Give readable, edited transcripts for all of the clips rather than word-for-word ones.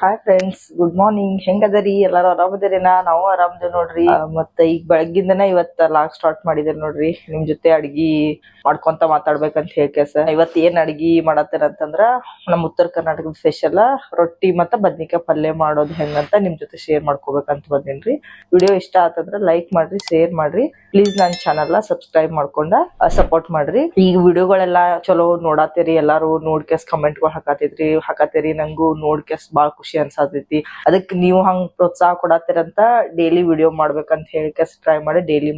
Hi friends, good morning. ಹೆಂಗದರಿ? ಎಲ್ಲಾರು ಆರಾಮದಿರೇನಾ? ನಾವು ಆರಾಮದೇವ್ ನೋಡ್ರಿ. ಮತ್ತೆ ಈಗ ಬೆಳಗ್ಗಿಂದನ ಇವತ್ತ ಲಾಗ್ ಸ್ಟಾರ್ಟ್ ಮಾಡಿದೇನ್ ನೋಡ್ರಿ. ನಿಮ್ ಜೊತೆ ಅಡ್ಗಿ ಮಾಡ್ಕೊಂತ ಮಾತಾಡ್ಬೇಕಂತ ಹೇಳ್ಕೇಸ ಇವತ್ ಏನ್ ಅಡ್ಗಿ ಮಾಡತ್ತೇನ ಅಂತಂದ್ರ ನಮ್ ಉತ್ತರ ಕರ್ನಾಟಕದ ಸ್ಪೆಷಲ್ ರೊಟ್ಟಿ ಮತ್ತ ಬದ್ನಿಕಾಯಿ ಪಲ್ಯ ಮಾಡೋದು ಹೆಂಗಂತ ನಿಮ್ ಜೊತೆ ಶೇರ್ ಮಾಡ್ಕೋಬೇಕಂತ ಬಂದೇನ್ರಿ. ವಿಡಿಯೋ ಇಷ್ಟ ಆತಂದ್ರ ಲೈಕ್ ಮಾಡ್ರಿ, ಶೇರ್ ಮಾಡ್ರಿ. ಪ್ಲೀಸ್ ನನ್ ಚಾನಲ್ ಸಬ್ಸ್ಕ್ರೈಬ್ ಮಾಡ್ಕೊಂಡ ಸಪೋರ್ಟ್ ಮಾಡ್ರಿ. ಈಗ ವಿಡಿಯೋಗಳೆಲ್ಲಾ ಚಲೋ ನೋಡಾತಿರಿ, ಎಲ್ಲಾರು ನೋಡ್ಕೇಸ್ ಕಮೆಂಟ್ಗಳು ಹಾಕತ್ತೀರಿ. ನಂಗೂ ನೋಡ್ಕೇಸ್ ಬಾಳ್ ಖುಷಿ ಅನ್ಸಾತೈತಿ. ಅದಕ್ಕೆ ನೀವು ಹಂಗ್ ಪ್ರೋತ್ಸಾಹ ಕೊಡತ್ತೀರಂತ ಡೈಲಿ ವಿಡಿಯೋ ಮಾಡ್ಬೇಕಂತ ಹೇಳಿಕೇಸ್ ಟ್ರೈ ಮಾಡಿ ಡೈಲಿ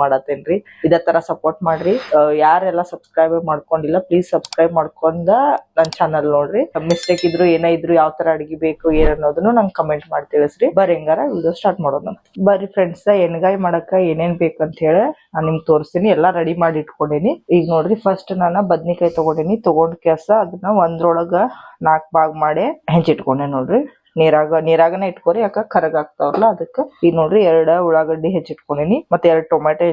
ಮಾಡತ್ತೇನ್ರಿ. ಇದೇ ತರ ಸಪೋರ್ಟ್ ಮಾಡ್ರಿ. ಯಾರೆಲ್ಲ ಸಬ್ಸ್ಕ್ರೈಬ್ ಮಾಡ್ಕೊಂಡಿಲ್ಲ ಪ್ಲೀಸ್ ಸಬ್ಸ್ಕ್ರೈಬ್ ಮಾಡ್ಕೊಂಡ ನನ್ ಚಾನಲ್ ನೋಡ್ರಿ. ಮಿಸ್ಟೇಕ್ ಇದ್ರು ಏನೇ ಇದ್ರು ಯಾವ ತರ ಅಡ್ಗಿ ಬೇಕು ಏನ್ ಅನ್ನೋದನ್ನು ನಂಗೆ ಕಮೆಂಟ್ ಮಾಡಿ ತಿಳಿಸ್ರಿ. ಬರ್ರಿ ಹೆಂಗಾರ ವಿಡಿಯೋ ಸ್ಟಾರ್ಟ್ ಮಾಡೋಣ. ಬರ್ರಿ ಫ್ರೆಂಡ್ಸ್, ಎಣ್ಗಾಯಿ ಮಾಡಕ ಏನೇನ್ ಬೇಕಂತ ಹೇಳಿ ನಾನ್ ನಿಮ್ಗೆ ತೋರಿಸ್ತೀನಿ. ಎಲ್ಲಾ ರೆಡಿ ಮಾಡಿ ಇಟ್ಕೊಂಡಿನಿ. ಈಗ ನೋಡ್ರಿ, ಫಸ್ಟ್ ನಾನು ಬದ್ನಿಕಾಯಿ ತಗೊಂಡ್ ಕೆಸ ಅದನ್ನ ಒಂದ್ರೊಳಗ 4 ಭಾಗ ಮಾಡಿ ಹೆಂಚಿಟ್ಕೊಂಡೆ ನೋಡ್ರಿ. ನೀರಾಗನೆ ಇಟ್ಕೋರಿ, ಯಾಕ ಕರಗ್ ಆಗ್ತಾವಲ್ಲ ಅದಕ್ಕ. ಈಗ ನೋಡ್ರಿ 2 ಉಳ್ಳಾಗಡ್ಡಿ ಹೆಚ್ಚಿಟ್ಕೊಂಡಿನಿ, ಮತ್ತೆ 2 ಟೊಮೆಟೊ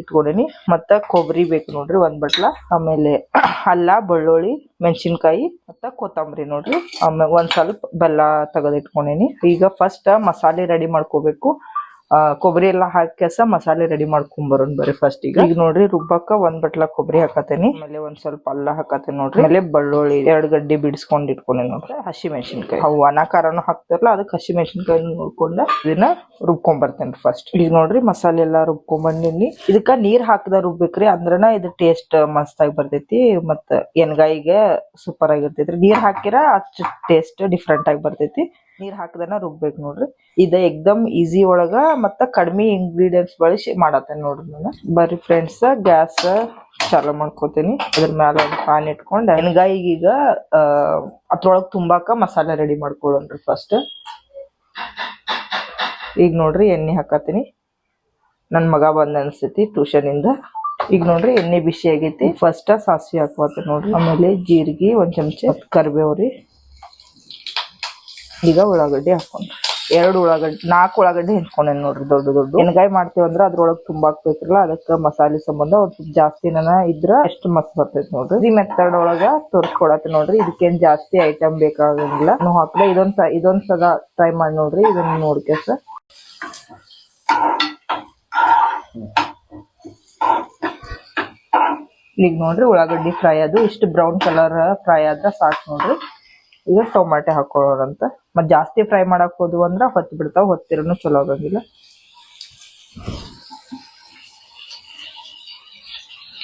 ಇಟ್ಕೊಂಡಿನಿ, ಮತ್ತ ಕೊಬ್ಬರಿ ಬೇಕು ನೋಡ್ರಿ 1 ಬಟ್ಲ, ಆಮೇಲೆ ಅಲ್ಲ, ಬೆಳ್ಳುಳ್ಳಿ, ಮೆಣಸಿನ್ಕಾಯಿ ಮತ್ತ ಕೊತ್ತಂಬರಿ ನೋಡ್ರಿ, ಆಮೇಲೆ ಒಂದ್ ಸ್ವಲ್ಪ ಬೆಲ್ಲ ತೆಗೆದು ಇಟ್ಕೊಂಡಿನಿ. ಈಗ ಫಸ್ಟ್ ಮಸಾಲೆ ರೆಡಿ ಮಾಡ್ಕೋಬೇಕು. ಕೊಬ್ಬರಿ ಎಲ್ಲಾ ಹಾಕಿ ಮಸಾಲೆ ರೆಡಿ ಮಾಡ್ಕೊಂಡ್ ಬರೋಣ ಬರ್ರಿ. ಫಸ್ಟ್ ಈಗ ನೋಡ್ರಿ, ರುಬ್ಬಕ್ಕ 1 ಬಟ್ಲ ಕೊಬ್ಬರಿ ಹಾಕತೇನಿ, ಆಮೇಲೆ ಒಂದ್ ಸ್ವಲ್ಪ ಅಲ್ಲ ಹಾಕತೇನಿ ನೋಡ್ರಿ, ಆಮೇಲೆ ಬೆಳ್ಳುಳ್ಳಿ 2 ಗಡ್ಡಿ ಬಿಡಿಸ್ಕೊಂಡ್ ಇಟ್ಕೊಂಡಿ ನೋಡ್ರಿ, ಹಸಿ ಮೆಣಸಿನ್ಕಾಯಿ ಅವು ಒಣ ಖಾರನು ಹಾಕ್ತಾರಲ್ಲ ಅದಕ್ಕೆ ಹಸಿ ಮೆಣಸಿನ್ಕಾಯಿ ನೋಡ್ಕೊಂಡ ಇದನ್ನ ರುಬ್ಕೊಂಡ್ ಬರ್ತೇನ್ರಿ. ಫಸ್ಟ್ ಈಗ ನೋಡ್ರಿ ಮಸಾಲೆ ಎಲ್ಲಾ ರುಬ್ಕೊಂಡ್ ಬಂದಿನಿ. ಇದಕ್ಕ ನೀರ್ ಹಾಕದ ರುಬ್ಬೇಕ್ರಿ, ಅಂದ್ರನ ಇದು ಟೇಸ್ಟ್ ಮಸ್ತ್ ಆಗಿ ಬರ್ತೈತಿ. ಮತ್ತ ಎಣ್ಗಾಯಿಗೆ ಸೂಪರ್ ಆಗಿರ್ತೈತ್ರಿ. ನೀರ್ ಹಾಕಿರ ಅಷ್ಟು ಟೇಸ್ಟ್ ಡಿಫ್ರೆಂಟ್ ಆಗಿ ಬರ್ತೈತಿ. ನೀರ್ ಹಾಕದನ ರುಬ್ಬೇಕು ನೋಡ್ರಿ. ಇದ ಎಕ್ದಮ್ ಈಸಿ ಒಳಗ ಮತ್ತ ಕಡಿಮೆ ಇಂಗ್ರೀಡಿಯೆಂಟ್ಸ್ ಬಳಸಿ ಮಾಡತ್ತೇನೆ ನೋಡ್ರಿ ನಾನು. ಬರ್ರಿ ಫ್ರೆಂಡ್ಸ್, ಗ್ಯಾಸ್ ಚಾಲು ಮಾಡ್ಕೋತೀನಿ. ಅದ್ರ ಮ್ಯಾಲ ಒಂದು ಪಾನ್ ಇಟ್ಕೊಂಡ್ ಎಣ್ಗಾಯಿಗೆ ಈಗ ಅದ್ರೊಳಗ್ ತುಂಬಾಕ ಮಸಾಲೆ ರೆಡಿ ಮಾಡ್ಕೊಳ್ಳೋಣ್ರಿ. ಫಸ್ಟ್ ಈಗ ನೋಡ್ರಿ ಎಣ್ಣೆ ಹಾಕತೀನಿ. ನನ್ ಮಗ ಬಂದ್ ಅನ್ಸ್ತೈತಿ ಟ್ಯೂಷನ್ ಇಂದ. ಈಗ ನೋಡ್ರಿ ಎಣ್ಣೆ ಬಿಸಿ ಆಗೈತಿ. ಫಸ್ಟ್ ಸಾಸಿವೆ ಹಾಕೋತೀನಿ ನೋಡ್ರಿ, ಆಮೇಲೆ ಜೀರಿಗೆ 1 ಚಮಚ, ಕರಿಬೇವ್ರಿ. ಈಗ ಉಳ್ಳಾಗಡ್ಡಿ ಹಾಕೊಂಡ್ರಿ, 4 ಉಳ್ಳಾಗಡ್ಡಿ ಹೆಂಚ್ಕೊಂಡೇನಿ ನೋಡ್ರಿ, ದೊಡ್ಡ. ಎಣ್ಗಾಯಿ ಮಾಡ್ತೇವಂದ್ರ ಅದ್ರೊಳಗ್ ತುಂಬಾ ಹಾಕ್ಬೇಕ್ರಲ್ಲ, ಅದಕ್ಕ ಮಸಾಲೆ ಸಂಬಂಧ ಒಂದ್ ಸ್ವಲ್ಪ ಜಾಸ್ತಿನ ಇದ್ರ ಎಷ್ಟು ಮಸ್ತ್ ಬರ್ತೈತಿ ನೋಡ್ರಿ. ಈ ಮೆಥಡ್ ಒಳಗ ತೋರ್ಸ್ಕೊಡತ್ತಿ ನೋಡ್ರಿ. ಇದಕ್ಕೇನ್ ಜಾಸ್ತಿ ಐಟಮ್ ಬೇಕಾಗಂಗಿಲ್ಲ. ನಾವು ಹಾಕ್ದೆ ಇದೊಂದ್ ಸಲ ಟ್ರೈ ಮಾಡಿ ನೋಡ್ರಿ. ಇದನ್ನ ನೋಡ್ಕೇಸ ಈಗ ನೋಡ್ರಿ ಉಳ್ಳಾಗಡ್ಡಿ ಫ್ರೈ ಅದು ಇಷ್ಟು ಬ್ರೌನ್ ಕಲರ್ ಫ್ರೈ ಆದ್ರ ಸಾಕು ನೋಡ್ರಿ. ಈಗ ಟೊಮಾಟೊ ಹಾಕೊಳ್ಳೋರಂತ. ಮತ್ ಜಾಸ್ತಿ ಫ್ರೈ ಮಾಡಕ್ ಹೋದ್ವು ಅಂದ್ರ ಹೊತ್ತಿ ಬಿಡ್ತಾವ, ಹೊತ್ತಿರನು ಚಲೋ ಆಗಂಗಿಲ್ಲ.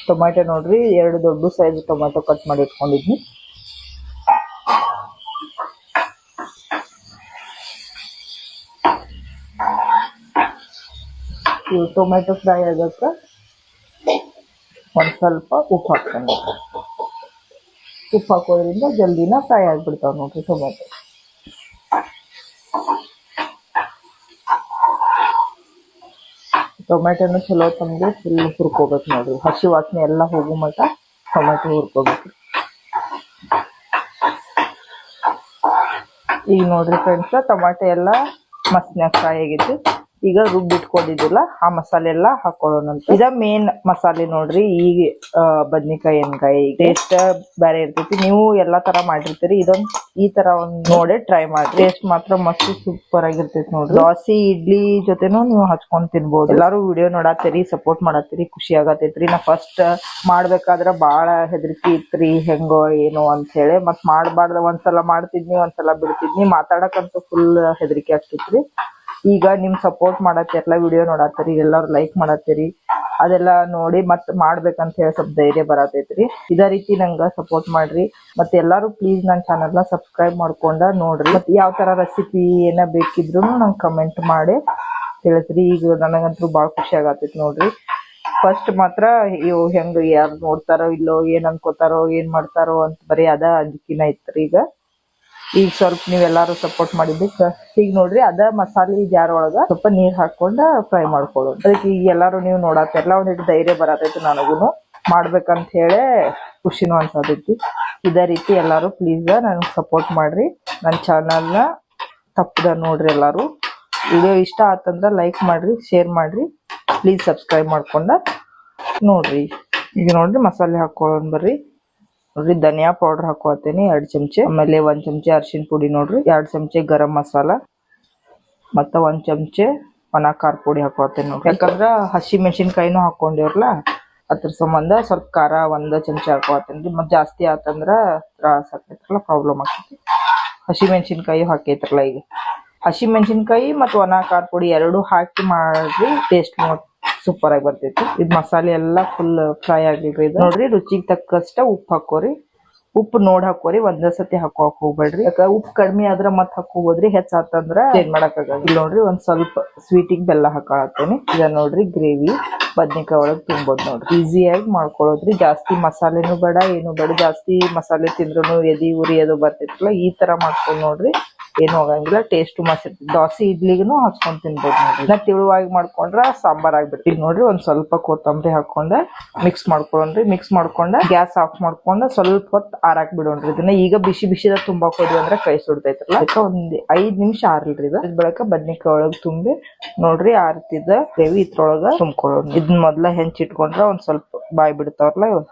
ಟೊಮಾಟೊ ನೋಡ್ರಿ 2 ದೊಡ್ಡ ಸೈಜ್ ಟೊಮಾಟೊ ಕಟ್ ಮಾಡಿ ಇಟ್ಕೊಂಡಿದ್ನಿ. ಇವು ಟೊಮೆಟೊ ಫ್ರೈ ಆಗಕ್ಕ ಒಂದ್ ಸ್ವಲ್ಪ ಉಪ್ಪು ಹಾಕ್ತೇನೆ. ಉಪ್ಪು ಹಾಕೋದ್ರಿಂದ ಜಲ್ದಿನ ಫ್ರೈ ಆಗ್ಬಿಡ್ತಾವ ನೋಡ್ರಿ ಟೊಮೆಟೊ. ಟೊಮೆಟೊನು ಚಲೋ ತಂದು ಫುಲ್ ಹುರ್ಕೋಬೇಕು ನೋಡ್ರಿ. ಹಸಿ ವಾಸನೆ ಎಲ್ಲ ಹೋಗೋ ಮಟ ಟೊಮೆಟೊ ಹುರ್ಕೋಬೇಕು. ಈಗ ನೋಡ್ರಿ ಫ್ರೆಂಡ್ಸ್, ಟೊಮೆಟೊ ಎಲ್ಲ ಮಸ್ತ್ನಾಗ ಫ್ರೈ ಆಗೈತಿ. ಈಗ ರುಬ್ಬಿಟ್ಕೊಂಡಿದ್ದಿಲ್ಲ ಆ ಮಸಾಲೆ ಎಲ್ಲಾ ಹಾಕೊಳ್ಳೋಣಂತ. ಇದ ಮೇನ್ ಮಸಾಲೆ ನೋಡ್ರಿ. ಈಗ ಬದ್ನಿಕಾಯಿ ಎಣ್ಗಾಯಿ ಟೇಸ್ಟ್ ಬೇರೆ ಇರ್ತೈತಿ. ನೀವು ಎಲ್ಲಾ ತರ ಮಾಡಿರ್ತೀರಿ, ಈ ತರ ಒಂದ್ ನೋಡಿ ಟ್ರೈ ಮಾಡಿ. ಟೇಸ್ಟ್ ಮಾತ್ರ ಮಸ್ತ್ ಸೂಪರ್ ಆಗಿರ್ತೈತಿ ನೋಡ್ರಿ. ದೋಸೆ ಇಡ್ಲಿ ಜೊತೆನೂ ನೀವು ಹಚ್ಕೊಂಡ್ ತಿನ್ಬೋದು. ಎಲ್ಲಾರು ವಿಡಿಯೋ ನೋಡಾತಿರಿ, ಸಪೋರ್ಟ್ ಮಾಡತ್ತೀರಿ, ಖುಷಿ ಆಗತೈತ್ರಿ. ನಾ ಫಸ್ಟ್ ಮಾಡ್ಬೇಕಾದ್ರ ಬಾಳ ಹೆದರಿಕೆ ಇತ್ರಿ, ಹೆಂಗೋ ಏನೋ ಅಂತ ಹೇಳಿ. ಮತ್ ಮಾಡ್ಬಾರ್ದ, ಒಂದ್ಸಲ ಮಾಡ್ತಿದ್ನಿ, ಒಂದ್ಸಲ ಬಿಡ್ತಿದ್ನಿ. ಮಾತಾಡಕಂತೂ ಫುಲ್ ಹೆದರಿಕೆ ಆಗ್ತಿತ್ರಿ. ಈಗ ನಿಮ್ ಸಪೋರ್ಟ್ ಮಾಡತ್ತೀರಲ್ಲ, ವಿಡಿಯೋ ನೋಡತ್ತೀರಿ, ಎಲ್ಲಾರು ಲೈಕ್ ಮಾಡತ್ತೀರಿ, ಅದೆಲ್ಲಾ ನೋಡಿ ಮತ್ ಮಾಡ್ಬೇಕಂತ ಹೇಳಿ ಸ್ವಲ್ಪ ಧೈರ್ಯ ಬರತೈತ್ರಿ. ಇದೇ ರೀತಿ ನಂಗ ಸಪೋರ್ಟ್ ಮಾಡ್ರಿ. ಮತ್ತೆ ಎಲ್ಲಾರು ಪ್ಲೀಸ್ ನನ್ ಚಾನಲ್ ಸಬ್ಸ್ಕ್ರೈಬ್ ಮಾಡ್ಕೊಂಡ ನೋಡ್ರಿ. ಮತ್ತೆ ಯಾವ ತರ ರೆಸಿಪಿ ಏನ ಬೇಕಿದ್ರು ನಂಗೆ ಕಮೆಂಟ್ ಮಾಡಿ ತಿಳಿಸ್ರಿ. ಈಗ ನನಗಂತೂ ಬಾಳ ಖುಷಿ ಆಗತೈತಿ ನೋಡ್ರಿ. ಫಸ್ಟ್ ಮಾತ್ರ ಇವು ಹೆಂಗ ಯಾರು ನೋಡ್ತಾರೋ ಇಲ್ಲೋ, ಏನ್ ಅನ್ಕೋತಾರೋ, ಏನ್ ಮಾಡ್ತಾರೋ ಅಂತ ಬರೀ ಅದ ಅಂಜಿಕಿನ ಇತ್ರಿ. ಈಗ ಸ್ವಲ್ಪ ನೀವೆಲ್ಲಾರು ಸಪೋರ್ಟ್ ಮಾಡಿದ್ದಕ್ಕ ಈಗ ನೋಡ್ರಿ ಅದ ಮಸಾಲೆ ಜಾರ್ ಒಳಗ ಸ್ವಲ್ಪ ನೀರ್ ಹಾಕೊಂಡ ಫ್ರೈ ಮಾಡ್ಕೊಳ್ಳೋದು. ಅದಕ್ಕೆ ಈಗ ಎಲ್ಲಾರು ನೀವು ನೋಡಾತಿರಲ್ಲ, ಒಂದಿಟ್ಟು ಧೈರ್ಯ ಬರತೈತಿ ನನಗೂನು ಮಾಡ್ಬೇಕಂತ ಹೇಳಿ ಖುಷಿನೂ ಅನ್ಸತೈತಿ. ಇದೇ ರೀತಿ ಎಲ್ಲಾರು ಪ್ಲೀಸ್ ನನಗೆ ಸಪೋರ್ಟ್ ಮಾಡ್ರಿ. ನನ್ನ ಚಾನಲ್ನ ತಪ್ಪದ ನೋಡ್ರಿ. ಎಲ್ಲಾರು ವಿಡಿಯೋ ಇಷ್ಟ ಆತಂದ್ರ ಲೈಕ್ ಮಾಡ್ರಿ, ಶೇರ್ ಮಾಡ್ರಿ, ಪ್ಲೀಸ್ ಸಬ್ಸ್ಕ್ರೈಬ್ ಮಾಡ್ಕೊಂಡ ನೋಡ್ರಿ. ಈಗ ನೋಡ್ರಿ ಮಸಾಲೆ ಹಾಕೊಳ್ಳೋಣ ಬರ್ರಿ. ನೋಡ್ರಿ ಧನಿಯಾ ಪೌಡರ್ ಹಾಕೋತೀನಿ 2 ಚಮಚೆ, ಆಮೇಲೆ 1 ಚಮಚೆ ಅರಿಶಿನ ಪುಡಿ ನೋಡ್ರಿ, 2 ಚಮಚೆ ಗರಂ ಮಸಾಲ ಮತ್ತ 1 ಚಮಚೆ ಒಣ ಖಾರ ಪುಡಿ ಹಾಕೋತೀನಿ ನೋಡ್ರಿ. ಯಾಕಂದ್ರ ಹಸಿ ಮೆಣಸಿನಕಾಯಿನೂ ಹಾಕೊಂಡಿವ್ರಲ್ಲ ಅದ್ರ ಸಂಬಂಧ ಸ್ವಲ್ಪ ಖಾರ 1 ಚಮಚೆ ಹಾಕೋತೀನಿ. ಮತ್ ಜಾಸ್ತಿ ಆತಂದ್ರ ತ್ರಾಸ ಆಕೈತ್ರಲ್ಲ, ಪ್ರಾಬ್ಲಮ್ ಆಕೈತಿ. ಹಸಿ ಮೆಣಸಿನಕಾಯಿ ಹಾಕೈತ್ರಲ್ಲ, ಈಗ ಹಸಿ ಮೆಣಸಿನಕಾಯಿ ಮತ್ತು ಒಣ ಖಾರ ಪುಡಿ 2 ಹಾಕಿ ಮಾಡ್ರಿ, ಟೇಸ್ಟ್ ಸೂಪರ್ ಆಗಿ ಬರ್ತೈತಿ. ಇದ್ ಮಸಾಲೆ ಎಲ್ಲಾ ಫುಲ್ ಫ್ರೈ ಆಗಿರ್ರಿ. ಇದು ನೋಡ್ರಿ ರುಚಿಗೆ ತಕ್ಕಷ್ಟ ಉಪ್ಪು ಹಾಕೋರಿ, ಉಪ್ಪು ನೋಡ್ ಹಾಕೋರಿ, ಒಂದೇ ಸತಿ ಹಾಕೋಕ್ ಹೋಗ್ಬೇಡ್ರಿ. ಯಾಕ ಉಪ್ಪು ಕಡಿಮೆ ಆದ್ರ ಮತ್ ಹಾಕೋಬೋದ್ರಿ, ಹೆಚ್ಚಾತಂದ್ರ ಏನ್ ಮಾಡಕ್ ಆಗಲ್ಲ. ಇಲ್ಲಿ ನೋಡ್ರಿ ಒಂದ್ ಸ್ವಲ್ಪ ಸ್ವೀಟಿಗೆ ಬೆಲ್ಲ ಹಾಕೊಳತ್ತೇನಿ. ಇದ ನೋಡ್ರಿ ಗ್ರೇವಿ ಬದ್ನಿಕಾಯಿ ಒಳಗ್ ತುಂಬೋದು ನೋಡ್ರಿ, ಈಸಿಯಾಗಿ ಮಾಡ್ಕೊಳ್ಳೋದ್ರಿ. ಜಾಸ್ತಿ ಮಸಾಲೆನೂ ಬೇಡ, ಏನು ಬೇಡ. ಜಾಸ್ತಿ ಮಸಾಲೆ ತಿಂದ್ರೂ ಎದಿ ಉರಿ ಅದು ಬರ್ತೈತಲ್ಲ, ಈ ತರ ಮಾಡ್ಕೊಂಡ್ ನೋಡ್ರಿ, ಏನು ಆಗಂಗಿಲ್ಲ. ಟೇಸ್ಟ್ ಮಸ್ತ್ ಇರ್ತೈತಿ. ದೋಸೆ ಇಡ್ಲಿಗೂ ಹಚ್ಕೊಂಡ್ ತಿನ್ಬೋದು ನೋಡ್ರಿ. ಇನ್ನ ತಿಳುವಾಗಿ ಮಾಡ್ಕೊಂಡ್ರ ಸಾಂಬಾರ್ ಆಗ್ಬಿಡ್ರಿ. ಈಗ ನೋಡ್ರಿ ಒಂದ್ ಸ್ವಲ್ಪ ಕೊತ್ತಂಬರಿ ಹಾಕೊಂಡ ಮಿಕ್ಸ್ ಮಾಡ್ಕೊಂಡ್ರಿ. ಮಿಕ್ಸ್ ಮಾಡ್ಕೊಂಡ ಗ್ಯಾಸ್ ಆಫ್ ಮಾಡ್ಕೊಂಡ ಸ್ವಲ್ಪ ಹೊತ್ತು ಆರಾಕ್ ಬಿಡೋಣ್ರಿ. ಇದನ್ನ ಈಗ ಬಿಸಿ ಬಿಸಿದ ತುಂಬಾಕ್ ಹೋದ್ವಿ ಅಂದ್ರ ಕೈ ಸುಡ್ತೈತ್ರಲ್ಲ, ಅದಕ್ಕ ಒಂದ್ 5 ನಿಮಿಷ ಆರ್ಲ್ರಿ. ಇದ್ ಬಳಕ ಬದ್ನಿಕಾಯಿ ಒಳಗ್ ತುಂಬಿ ನೋಡ್ರಿ ಆರ್ತಿದ ಗ್ರೇವಿ ಇದ್ರೊಳಗ ತುಂಬ್ಕೊಳ್ಳೋಣ. ಇದನ್ನ ಮೊದ್ಲ ಹೆಂಚಿಟ್ಕೊಂಡ್ರ ಒಂದ್ ಸ್ವಲ್ಪ ಬಾಯ್ ಬಿಡ್ತಾವ್ರಲ್ಲ ಇವ್.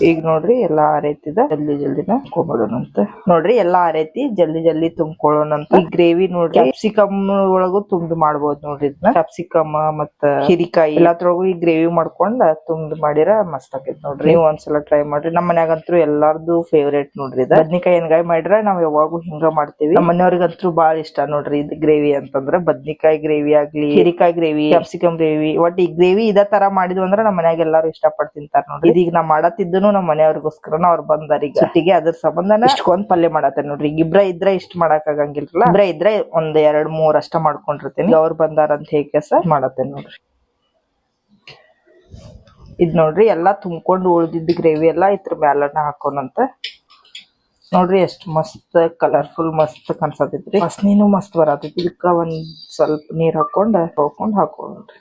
ಈಗ ನೋಡ್ರಿ ಎಲ್ಲಾ ಆರೈತಿದ, ಜಲ್ದಿನ ತುಂಬ್ಕೊಳ್ಳೋಣಂತ. ನೋಡ್ರಿ ಎಲ್ಲಾ ಆರೈತಿ, ಜಲ್ದಿ ತುಂಬ್ಕೊಳ್ಳೋಣಂತ. ಈ ಗ್ರೇವಿ ನೋಡ್ರಿ ಕ್ಯಾಪ್ಸಿಕಮ್ ಒಳಗು ತುಂಬಿ ಮಾಡ್ಬೋದು ನೋಡ್ರಿ. ಇದನ್ನ ಕ್ಯಾಪ್ಸಿಕಮ್ ಮತ್ತ ಹಿರಿಕಾಯಿ ಎಲ್ಲಾತ್ರೊಳಗು ಈ ಗ್ರೇವಿ ಮಾಡ್ಕೊಂಡ್ ತುಂಬಿ ಮಾಡಿರ ಮಸ್ತ್ ಆಕೈತಿ ನೋಡ್ರಿ. ನೀವು ಒಂದ್ಸಲ ಟ್ರೈ ಮಾಡ್ರಿ. ನಮ್ ಮನ್ಯಾಗಂತೂ ಎಲ್ಲಾರ್ದು ಫೇವ್ರೇಟ್ ನೋಡ್ರಿ ಇದ. ಬದ್ನಿಕಾಯಿ ಎಣ್ಗಾಯಿ ಮಾಡ್ರ ನಾವ್ ಯಾವಾಗೂ ಹಿಂಗ ಮಾಡ್ತೀವಿ. ನಮ್ಮ ಮನೆಯವ್ರಿಗಂತೂ ಬಾಳ ಇಷ್ಟ ನೋಡ್ರಿ ಇದ್ ಗ್ರೇವಿ ಅಂತಂದ್ರ. ಬದ್ನಿಕಾಯಿ ಗ್ರೇವಿ ಆಗ್ಲಿ, ಹಿರಿಕಾಯಿ ಗ್ರೇವಿ, ಕ್ಯಾಪ್ಸಿಕಮ್ ಗ್ರೇವಿ, ಒಟ್ ಈ ಗ್ರೇವಿ ಇದ ತರ ಮಾಡಿದ್ವಿ ಅಂದ್ರ ನಮ್ಮ ಮನ್ಯಾಗ ಎಲ್ಲಾರು ಇಷ್ಟ ಪಟ್ಟು ತಿಂತಾರ ನೋಡ್ರಿ. ಇದೀಗ ನಾ ಮಾಡತ್ತಿದ್ದನು ನಮ್ಮ ಮನೆಯವ್ರಿಗೋಸ್ಕರನ ಅವ್ರು ಬಂದಾರ ಈಗ ಸಿಟ್ಟಿಗೆ, ಅದ್ರ ಸಂಬಂಧನ ಇಷ್ಟೊಂದ್ ಪಲ್ಯ ಮಾಡತ್ತೇನೆ ನೋಡ್ರಿ. ಈಗ ಇಬ್ರ ಇದ್ರೆ ಇಷ್ಟ ಮಾಡಕ್ ಆಗಂಗಿಲ್ಲ, ಇಬ್ರ ಇದ್ರೆ ಒಂದ್ 2-3 ಅಷ್ಟ ಮಾಡ್ಕೊಂಡಿರ್ತೀನಿ. ಅವ್ರು ಬಂದಾರ ಅಂತ ಹೇಗೆಸ ಮಾಡತ್ತೇನೆ ನೋಡ್ರಿ. ಇದ್ ನೋಡ್ರಿ ಎಲ್ಲಾ ತುಂಬ್ಕೊಂಡು ಉಳ್ದಿದ್ ಗ್ರೇವಿ ಎಲ್ಲಾ ಇದ್ರ ಮ್ಯಾಲನ ಹಾಕೋಣಂತ. ನೋಡ್ರಿ ಎಷ್ಟ್ ಮಸ್ತ್ ಕಲರ್ಫುಲ್ ಮಸ್ತ್ ಕಾಣ್ಸತೈತ್ರಿ. ವಾಸನಿನೂ ಮಸ್ತ್ ಬರತೈತಿ. ಇದಕ್ಕ ಒಂದ್ ಸ್ವಲ್ಪ ನೀರ್ ಹಾಕೊಂಡ್ ಹಾಕೋಣ್ರಿ.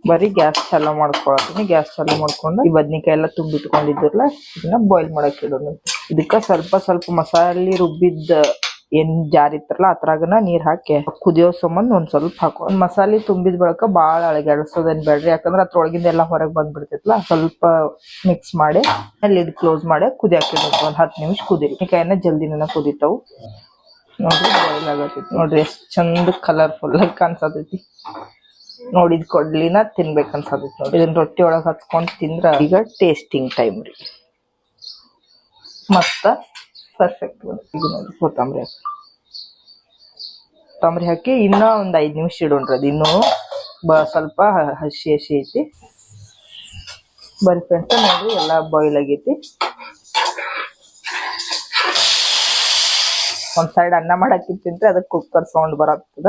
ಬರೀ ಗ್ಯಾಸ್ ಚಾಲೂ ಮಾಡ್ಕೊಳತೀನಿ. ಗ್ಯಾಸ್ ಚಾಲೂ ಮಾಡ್ಕೊಂಡು ಈ ಬದ್ನಿಕಾಯಿ ಎಲ್ಲ ತುಂಬಿಟ್ಕೊಂಡಿದ್ರಲ್ಲ ಇದನ್ನ ಬಾಯ್ಲ್ ಮಾಡಕ್ ಇಡೋಣ. ಇದಕ್ಕ ಸ್ವಲ್ಪ ಮಸಾಲೆ ರುಬ್ಬಿದ್ದ ಏನ್ ಜಾರ್ ಇತ್ತಲ್ಲ ಅದ್ರಾಗನ ನೀರ್ ಹಾಕಿ ಕುದಿಯೋ ಸಂಬಂಧ ಒಂದ್ ಸ್ವಲ್ಪ ಹಾಕೋ. ಮಸಾಲೆ ತುಂಬಿದ ಬಳಕ ಬಾಳ ಅಳಗಾಡ್ಸೋದೇನ್ ಬೇಡ್ರಿ, ಯಾಕಂದ್ರ ಅದ್ರೊಳಗಿಂದ ಎಲ್ಲಾ ಹೊರಗ್ ಬಂದ್ಬಿಡ್ತೈತ್ಲಾ. ಸ್ವಲ್ಪ ಮಿಕ್ಸ್ ಮಾಡಿ ಲಿಡ್ ಕ್ಲೋಸ್ ಮಾಡಿ ಕುದಿಯಾಕ ಇಡೋದು. ಒಂದ್ 10 ನಿಮಿಷ ಕುದಿರಿ. ಬದ್ನಿಕಾಯಿನ ಜಲ್ದಿನ ಕುದಿತಾವು ನೋಡ್ರಿ. ಬಾಯ್ಲ್ ಆಗತೈತಿ ನೋಡ್ರಿ, ಎಷ್ಟ್ ಚಂದ ಕಲರ್ಫುಲ್ ಆಗಿ ಕಾಣ್ಸತೈತಿ. ನೋಡಿದ್ ಕೊಡ್ಲಿನ ತಿನ್ಬೇಕ ಅನ್ಸತೈತಿ ನೋಡ್ರಿ. ಇದನ್ನ ರೊಟ್ಟಿ ಒಳಗ್ ಹಚ್ಕೊಂಡ್ ತಿಂದ್ರ ಈಗ ಟೇಸ್ಟಿಂಗ್ ಟೈಮ್ ರೀ. ಮತ್ತ ಪರ್ಫೆಕ್ಟ್. ಈಗ ನೋಡ್ರಿ ಕೊತ್ತಂಬರಿ ಹಾಕಿ ಇನ್ನ ಒಂದ್ 5 ನಿಮಿಷ ಇಡೋಣ್ರಿ. ಅದು ಇನ್ನೂ ಸ್ವಲ್ಪ ಹಸಿ ಐತಿ. ಬರೀ ಫ್ರೆಂಡ್ಸ್ ನೋಡ್ರಿ ಎಲ್ಲಾ ಬಾಯ್ಲ್ ಆಗೈತಿ. ಒಂದ್ ಸೈಡ್ ಅನ್ನ ಮಾಡಾಕಿತ್ತಂದ್ರೆ ಅದಕ್ಕೆ ಕುಕ್ಕರ್ ಸೌಂಡ್ ಬರತ್ತದ.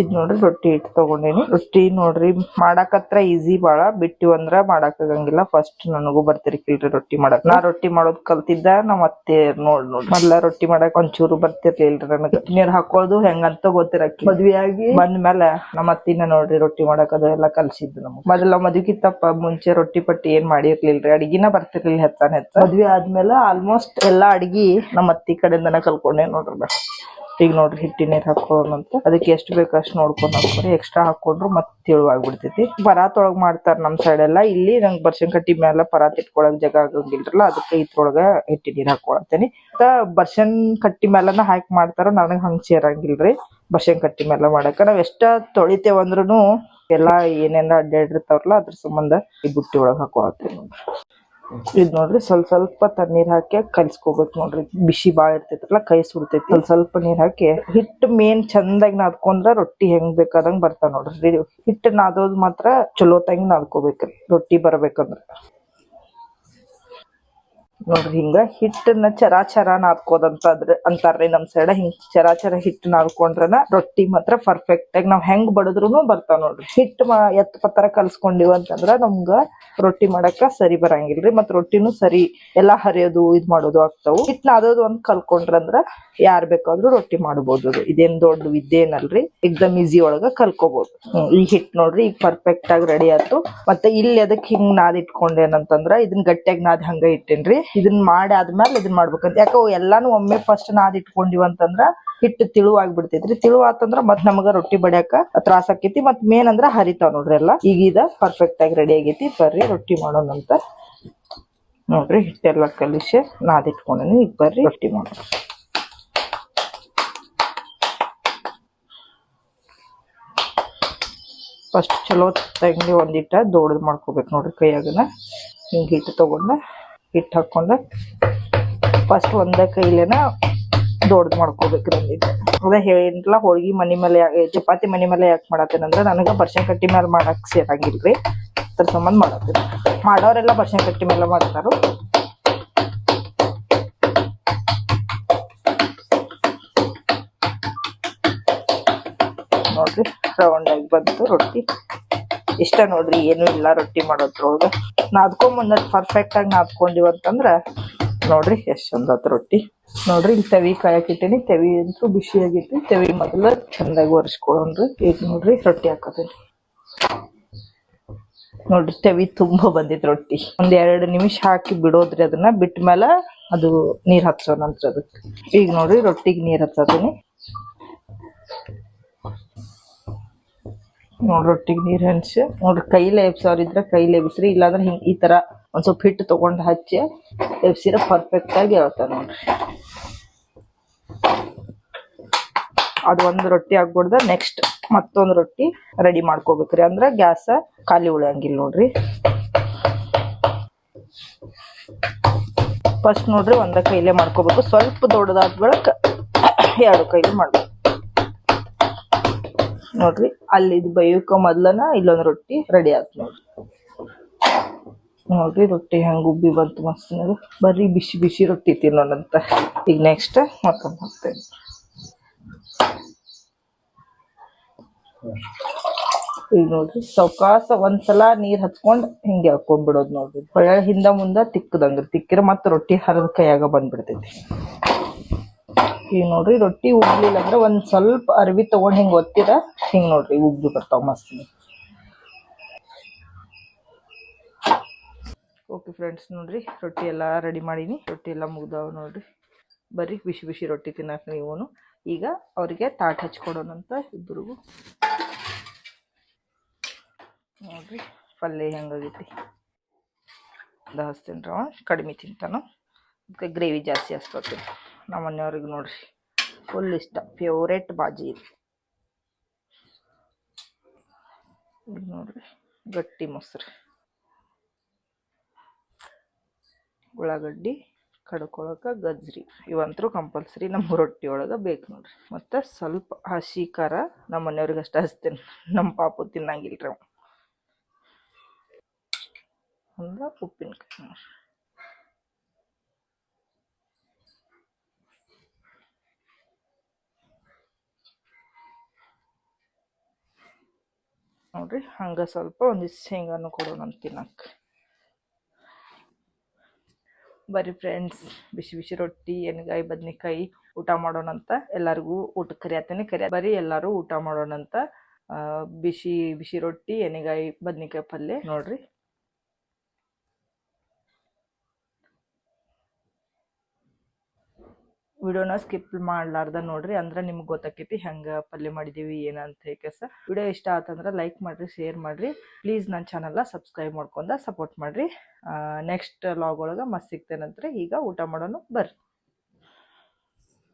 ಇದ್ ನೋಡ್ರಿ ರೊಟ್ಟಿ ಹಿಟ್ಟು ತಗೊಂಡೇನಿ. ರೊಟ್ಟಿ ನೋಡ್ರಿ ಮಾಡಾಕತ್ರ ಈಸಿ ಬಾಳ, ಬಿಟ್ಟಿವ್ ಅಂದ್ರ ಮಾಡಾಕ್ ಆಗಂಗಿಲ್ಲ. ಫಸ್ಟ್ ನನಗೂ ಬರ್ತಿರ್ಕಿಲ್ರಿ ರೊಟ್ಟಿ ಮಾಡಕ್. ನಾ ರೊಟ್ಟಿ ಮಾಡೋದ್ ಕಲ್ತಿದ್ದ ನಮ್ಮ ಅತ್ತೆ ನೋಡ್ರಿ ಮೊದ್ಲ ರೊಟ್ಟಿ ಮಾಡಕ್ ಒಂಚೂರು ಬರ್ತಿರ್ಲಿಲ್ರಿ ನನಗ. ನೀರ್ ಹಾಕೋದು ಹೆಂಗಂತ ಗೊತ್ತಿರಕಿ. ಮದ್ವಿ ಆಗಿ ಬಂದ್ಮೇಲೆ ನಮ್ಮ ಅತ್ತಿನ ನೋಡ್ರಿ ರೊಟ್ಟಿ ಮಾಡಕ್ ಅದು ಎಲ್ಲಾ ಕಲ್ಸಿದ್ದು ನಮ್ಗ್. ಮೊದಲ ಮದ್ವಿಗಿತ್ತಪ್ಪ ಮುಂಚೆ ರೊಟ್ಟಿ ಪಟ್ಟಿ ಏನ್ ಮಾಡಿರ್ಲಿಲ್ರಿ, ಅಡಿಗಿನ ಬರ್ತಿರ್ಲಿಲ್ಲ ಹೆಚ್ಚ. ಮದ್ವಿ ಆದ್ಮೇಲೆ ಆಲ್ಮೋಸ್ಟ್ ಎಲ್ಲಾ ಅಡಿಗಿ ನಮ್ಮ ಅತ್ತಿ ಕಡೆಯಿಂದನ ಕಲ್ಕೊಂಡೆ ನೋಡ್ರಿ. ಈಗ ನೋಡ್ರಿ ಹಿಟ್ಟಿನ ನೀರ್ ಹಾಕೋಣಂತ. ಅದಕ್ಕೆ ಎಷ್ಟು ಬೇಕು ಅಷ್ಟು ನೋಡ್ಕೊಂಡ್ ಹಾಕೋರಿ. ಎಕ್ಸ್ಟ್ರಾ ಹಾಕೊಂಡ್ರು ಮತ್ ತೆಳುವಾಗ್ಬಿಡ್ತೈತಿ. ಪರಾತ್ ಒಳಗ್ ಮಾಡ್ತಾರ ನಮ್ ಸೈಡ್ ಎಲ್ಲಾ. ಇಲ್ಲಿ ನಂಗ್ ಬರ್ಶನ್ ಕಟ್ಟಿ ಮ್ಯಾಲ ಪರಾತ್ ಇಟ್ಕೊಳಕ್ ಜಾಗ ಆಗಂಗಿಲ್ರಲ್ಲ, ಅದಕ್ಕೆ ಇದ್ರೊಳಗ ಹಿಟ್ಟಿನ ನೀರ್ ಹಾಕೊಳತೇನಿ. ಬರ್ಶನ್ ಕಟ್ಟಿ ಮ್ಯಾಲನ ಹಾಕಿ ಮಾಡ್ತಾರ, ನನಗ್ ಹಂಗ್ ಸೇರಂಗಿಲ್ರಿ. ಬರ್ಶನ್ ಕಟ್ಟಿ ಮ್ಯಾಲ ಮಾಡಕ ನಾವ್ ಎಷ್ಟ ತೊಳಿತೇವಂದ್ರುನು ಎಲ್ಲಾ ಏನೇನ ಅಡ್ಡಾಡಿರ್ತಾವ್ರಲ್ಲ ಅದ್ರ ಸಂಬಂಧ ಈ ಬುಟ್ಟಿ ಒಳಗ್ ಹಾಕೊಳತೇನಿ ನೋಡ್ರಿ. ಇದ್ ನೋಡ್ರಿ ಸ್ವಲ್ಪ ತಣ್ಣೀರ್ ಹಾಕಿ ಕಲ್ಸ್ಕೋಬೇಕು ನೋಡ್ರಿ. ಬಿಸಿ ಬಾಳ ಇರ್ತೈತ್ರಲ್ಲ ಕೈ ಸುಡ್ತೈತಿ. ಸ್ವಲ್ಪ ನೀರ್ ಹಾಕಿ ಹಿಟ್ಟು ಮೇನ್ ಚಂದಾಗಿ ನಾದ್ಕೊಂಡ್ರ ರೊಟ್ಟಿ ಹೆಂಗ್ ಬೇಕಾದಂಗ್ ಬರ್ತಾವ ನೋಡ್ರಿ. ಹಿಟ್ಟು ನಾದೋದ್ ಮಾತ್ರ ಚಲೋ ತಂಗಿ ನಾದ್ಕೋಬೇಕ್ರಿ ರೊಟ್ಟಿ ಬರ್ಬೇಕಂದ್ರ. ನೋಡ್ರಿ ಹಿಂಗ ಹಿಟ್ಟನ್ನ ಚರಾಚರ ನಾದ್ಕೋದಂತ ಅಂತಾರ್ರಿ ನಮ್ ಸೈಡ್. ಹಿಂಗ್ ಚರಾಚರ ಹಿಟ್ಟು ನಾದ್ಕೊಂಡ್ರನ ರೊಟ್ಟಿ ಮಾತ್ರ ಪರ್ಫೆಕ್ಟ್ ಆಗಿ ನಾವ್ ಹೆಂಗ್ ಬಡದ್ರುನು ಬರ್ತಾವ ನೋಡ್ರಿ. ಹಿಟ್ಟು ಎತ್ ಪತ್ತರ ಕಲ್ಸ್ಕೊಂಡಿವ್ ಅಂತಂದ್ರ ನಮ್ಗ ರೊಟ್ಟಿ ಮಾಡಕ ಸರಿ ಬರಂಗಿಲ್ರಿ. ಮತ್ ರೊಟ್ಟಿನೂ ಸರಿ ಎಲ್ಲಾ ಹರಿಯೋದು ಇದ್ ಮಾಡೋದು ಆಗ್ತಾವು. ಹಿಟ್ ನಾದೋದು ಒಂದ್ ಕಲ್ಕೊಂಡ್ರಂದ್ರ ಯಾರ್ ಬೇಕಾದ್ರೂ ರೊಟ್ಟಿ ಮಾಡ್ಬೋದು. ಇದೇನ್ ದೊಡ್ಡ ವಿದ್ಯೆ ಏನಲ್ರಿ, ಎಕ್ದಮ್ ಈಸಿ ಒಳಗ ಕಲ್ಕೋಬಹುದು. ಈ ಹಿಟ್ ನೋಡ್ರಿ ಈಗ ಪರ್ಫೆಕ್ಟ್ ಆಗಿ ರೆಡಿ ಆಯ್ತು. ಮತ್ತೆ ಇಲ್ಲಿ ಅದಕ್ ಹಿಂಗ್ ನಾದ್ ಇಟ್ಕೊಂಡೇನಂತಂದ್ರ ಇದನ್ ಗಟ್ಟಿಯಾಗಿ ನಾದ್ ಹಂಗ ಇಟ್ಟೇನ್ರಿ. ಇದನ್ನ ಮಾಡಿ ಆದ್ಮೇಲೆ ಇದನ್ನ ಮಾಡ್ಬೇಕಂತ. ಯಾಕೆ ಎಲ್ಲಾನು ಒಮ್ಮೆ ಫಸ್ಟ್ ನಾದ್ ಇಟ್ಕೊಂಡಿವ್ ಅಂತಂದ್ರ ಹಿಟ್ಟು ತಿಳುವಾಗ್ಬಿಡ್ತೈತ್ರಿ. ತಿಳುವಾತಂದ್ರ ಮತ್ ನಮಗ ರೊಟ್ಟಿ ಬಡಿಯಾಕ ತ್ರಾಸ ಆಕೈತಿ. ಮತ್ ಮೇನ್ ಅಂದ್ರ ಹರಿತಾವ್ ನೋಡ್ರಿ ಎಲ್ಲಾ. ಈಗ ಇದ ಪರ್ಫೆಕ್ಟ್ ಆಗಿ ರೆಡಿ ಆಗೈತಿ. ಬರ್ರಿ ರೊಟ್ಟಿ ಮಾಡೋಣಂತ. ನೋಡ್ರಿ ಹಿಟ್ಟೆಲ್ಲ ಕಲಿಸಿ ನಾದ್ ಇಟ್ಕೊಂಡೇನಿ. ಈಗ ಬರ್ರಿ ರೊಟ್ಟಿ ಮಾಡೋಣ. ಫಸ್ಟ್ ಚಲೋ ತಂಗಿ ಒಂದಿಟ್ಟ ದೊಡ್ಡದು ಮಾಡ್ಕೋಬೇಕು ನೋಡ್ರಿ. ಕೈಯಾಗನ ಹಿಂಗೆ ಹಿಟ್ಟು ತಗೊಂಡ ಹಿಟ್ಟು ಹಾಕೊಂಡ ಫಸ್ಟ್ ಒಂದ ಕೈಲೇನ ದೊಡ್ಡದು ಮಾಡ್ಕೋಬೇಕ್ರಿ. ಒಂದಿಟ್ಟು ಅದ ಹೇಳಿಲ್ಲ, ಹೋಳ್ಗಿ ಮನಿ ಮೇಲೆ ಚಪಾತಿ ಮನಿ ಮೇಲೆ ಯಾಕೆ ಮಾಡತ್ತೇನಂದ್ರ ನನಗ ಬರ್ಶನ್ ಕಟ್ಟಿ ಮೇಲೆ ಮಾಡಕ್ ಸೇರಂಗಿಲ್ರಿ. ಅದ್ರ ಸಂಬಂಧ ಮಾಡತ್ತೇನೆ. ಮಾಡೋರೆಲ್ಲ ಬರ್ಶನ್ ಕಟ್ಟಿ ಮೇಲೆ ಮಾಡ್ತಾರು. ನೋಡ್ರಿ ರೌಂಡ್ ಆಗಿ ಬಂತು ರೊಟ್ಟಿ. ಇಷ್ಟ ನೋಡ್ರಿ, ಏನು ಇಲ್ಲ ರೊಟ್ಟಿ ಮಾಡೋದ್ರೊಳಗ. ನಾದ್ಕೊಂಡ್ ಪರ್ಫೆಕ್ಟ್ ಆಗಿ ನಾದ್ಕೊಂಡಿವ್ ಅಂತಂದ್ರ ನೋಡ್ರಿ ಎಷ್ಟ್ ಚಂದ ರೊಟ್ಟಿ. ನೋಡ್ರಿ ಇಲ್ಲಿ ತವಿ ಕಾಯಕ್ ಇಟ್ಟೇನಿ. ತವಿ ಅಂತೂ ಬಿಸಿ ಆಗೈತಿ. ತವಿ ಮೊದಲ ಚಂದಾಗಿ ಒರೆಸ್ಕೊಳ್ಳೋಣ್ರಿ. ಈಗ ನೋಡ್ರಿ ರೊಟ್ಟಿ ಹಾಕತೇನಿ. ನೋಡ್ರಿ ತವಿ ತುಂಬಾ ಬಂದಿತ್ ರೊಟ್ಟಿ. ಒಂದ್ 2 ನಿಮಿಷ ಹಾಕಿ ಬಿಡೋದ್ರಿ. ಅದನ್ನ ಬಿಟ್ಟ ಮೇಲೆ ಅದು ನೀರ್ ಹಚ್ಚೋಣಂತ್ರ ಅದಕ್ಕೆ. ಈಗ ನೋಡ್ರಿ ರೊಟ್ಟಿಗೆ ನೀರ್ ಹಚ್ಚತೀನಿ. ನೋಡ್ರಿ ರೊಟ್ಟಿಗೆ ನೀರ್ ಹಂಚಿ ನೋಡ್ರಿ ಕೈಲೇ ಎಬ್ಸೋರಿದ್ರ ಕೈಲೇ ಎಬ್ಸ್ರಿ. ಇಲ್ಲಾಂದ್ರೆ ಹಿಂಗ್ ಈ ತರ ಒಂದ್ ಸ್ವಲ್ಪ ಹಿಟ್ಟು ತಗೊಂಡ್ ಹಚ್ಚಿ ಎಬ್ಸಿರ ಪರ್ಫೆಕ್ಟ್ ಆಗಿ ಹೇಳ್ತಾರ ನೋಡ್ರಿ. ಅದು ಒಂದ್ ರೊಟ್ಟಿ ಆಗ್ಬಿಡ್ದ ನೆಕ್ಸ್ಟ್ ಮತ್ತೊಂದ್ ರೊಟ್ಟಿ ರೆಡಿ ಮಾಡ್ಕೋಬೇಕ್ರಿ. ಅಂದ್ರ ಗ್ಯಾಸ್ ಖಾಲಿ ಉಳಿಯಂಗಿಲ್ಲ ನೋಡ್ರಿ. ಫಸ್ಟ್ ನೋಡ್ರಿ ಒಂದ ಕೈಲೇ ಮಾಡ್ಕೋಬೇಕು. ಸ್ವಲ್ಪ ದೊಡ್ಡದಾದ ಬಳಕ 2 ಕೈಲಿ ಮಾಡ್ಬೇಕು ನೋಡ್ರಿ. ಅಲ್ಲಿ ಇದು ಬೈಯಕ ಮೊದ್ಲನ ಇಲ್ಲೊಂದ್ ರೊಟ್ಟಿ ರೆಡಿ ಆಯ್ತು ನೋಡ್ರಿ. ನೋಡ್ರಿ ರೊಟ್ಟಿ ಹೆಂಗ್ ಉಬ್ಬಿ ಬಂತು ಮಸ್ತ್. ಬರ್ರಿ ಬಿಸಿ ಬಿಸಿ ರೊಟ್ಟಿ ತಿನ್ನೋಣಂತ. ಈಗ ನೆಕ್ಸ್ಟ್ ಮತ್ತೊಂದು ಹಾಕ್ತೇನೆ. ಈಗ ನೋಡ್ರಿ ಸೌಕಾಸ ಒಂದ್ಸಲ ನೀರ್ ಹಚ್ಕೊಂಡ್ ಹಿಂಗೆ ಹಾಕೊಂಡ್ಬಿಡೋದ್ ನೋಡ್ರಿ. ಒಳ್ಳೆ ಹಿಂದ ಮುಂದ ತಿಕ್ಕದಂಗ್ರಿ. ತಿಕ್ಕಿರ ಮತ್ತ ರೊಟ್ಟಿ ಹರಿದ ಕೈಯಾಗ ಬಂದ್ಬಿಡ್ತೈತಿ. ಈಗ ನೋಡ್ರಿ ರೊಟ್ಟಿ ಉಬ್ಲಿಲ್ಲ ಅಂದ್ರ ಒಂದ್ ಸ್ವಲ್ಪ ಅರ್ವಿ ತಗೊಂಡ್ ಹಿಂಗ್ ಒತ್ತಿರ ಹಿಂಗ್ ನೋಡ್ರಿ ಉಬ್ಬಿ ಬರ್ತಾವ ಮಸ್ತ್. ಓಕೆ ಫ್ರೆಂಡ್ಸ್, ನೋಡ್ರಿ ರೊಟ್ಟಿ ಎಲ್ಲಾ ರೆಡಿ ಮಾಡೀನಿ. ರೊಟ್ಟಿ ಎಲ್ಲಾ ಮುಗ್ದಾವ್ ನೋಡ್ರಿ. ಬರ್ರಿ ಬಿಸಿ ಬಿಸಿ ರೊಟ್ಟಿ ತಿನ್ನಕ್ ನೀವುನು. ಈಗ ಅವ್ರಿಗೆ ತಾಟ್ ಹಚ್ಕೊಡೋಣಂತ ಇಬ್ಬರಿಗೂ. ನೋಡ್ರಿ ಪಲ್ಯ ಹೆಂಗಾಗೈತಿ. ಹಚ್ತೇನ್ರಿ. ಅವ ಕಡಿಮೆ ತಿಂತಾನ, ಅದಕ್ಕೆ ಗ್ರೇವಿ ಜಾಸ್ತಿ ಹಚ್ಕೋತೀನಿ. ನಮ್ಮ ಮನೆಯವ್ರಿಗೆ ನೋಡ್ರಿ ಫುಲ್ ಇಷ್ಟ. ಫೇವ್ರೇಟ್ ಬಾಜಿ ಇದು. ನೋಡ್ರಿ ಗಟ್ಟಿ ಮೊಸರು, ಉಳ್ಳಾಗಡ್ಡಿ ಕಡ್ಕೊಳಕ ಗಜ್ರಿ, ಇವಂತರೂ ಕಂಪಲ್ಸರಿ ನಮ್ಮ ರೊಟ್ಟಿ ಒಳಗೆ ಬೇಕು ನೋಡ್ರಿ. ಮತ್ತು ಸ್ವಲ್ಪ ಹಸಿ ಖಾರ. ನಮ್ಮ ಮನೆಯವ್ರಿಗೆ ಅಷ್ಟು ಹಚ್ತೇನೆ, ನಮ್ಮ ಪಾಪು ತಿನ್ನಂಗಿಲ್ರಿ. ಅಂದ ಉಪ್ಪಿನಕಾಯಿ ನೋಡ್ರಿ. ನೋಡ್ರಿ ಹಂಗೆ ಸ್ವಲ್ಪ ಒಂದಿಷ್ಟು ಶೇಂಗಾನು ಕೊಡೋಣ ಅಂತ ತಿನ್ನಕ್ಕೆ. ಬರ್ರಿ ಫ್ರೆಂಡ್ಸ್, ಬಿಸಿ ಬಿಸಿ ರೊಟ್ಟಿ ಎಣ್ಗಾಯಿ ಬದ್ನಿಕಾಯಿ ಊಟ ಮಾಡೋಣಂತ. ಎಲ್ಲರಿಗೂ ಊಟಕ್ಕೆ ಕರಿಯತ್ತೇನೆ. ಬರ್ರಿ ಎಲ್ಲರೂ ಊಟ ಮಾಡೋಣಂತ. ಬಿಸಿ ಬಿಸಿ ರೊಟ್ಟಿ ಎಣ್ಗಾಯಿ ಬದ್ನಿಕಾಯಿ ಪಲ್ಯ ನೋಡ್ರಿ. ವಿಡಿಯೋನ ಸ್ಕಿಪ್ ಮಾಡ್ಲಾರ್ದ ನೋಡ್ರಿ, ಅಂದ್ರೆ ನಿಮ್ಗೆ ಗೊತ್ತಾಕೈತಿ ಹೆಂಗೆ ಪಲ್ಯ ಮಾಡಿದೀವಿ ಏನಂತ ಹೇಗೆಸ. ವಿಡಿಯೋ ಇಷ್ಟ ಆತಂದ್ರೆ ಲೈಕ್ ಮಾಡಿರಿ, ಶೇರ್ ಮಾಡಿರಿ. ಪ್ಲೀಸ್ ನನ್ನ ಚಾನಲ್ನ ಸಬ್ಸ್ಕ್ರೈಬ್ ಮಾಡ್ಕೊಂಡ ಸಪೋರ್ಟ್ ಮಾಡಿರಿ. ನೆಕ್ಸ್ಟ್ ಲಾಗ್ ಒಳಗೆ ಮಸ್ತ್ ಸಿಗ್ತೇನಂತ್ರಿ. ಈಗ ಊಟ ಮಾಡೋಣ ಬರ್ರಿ.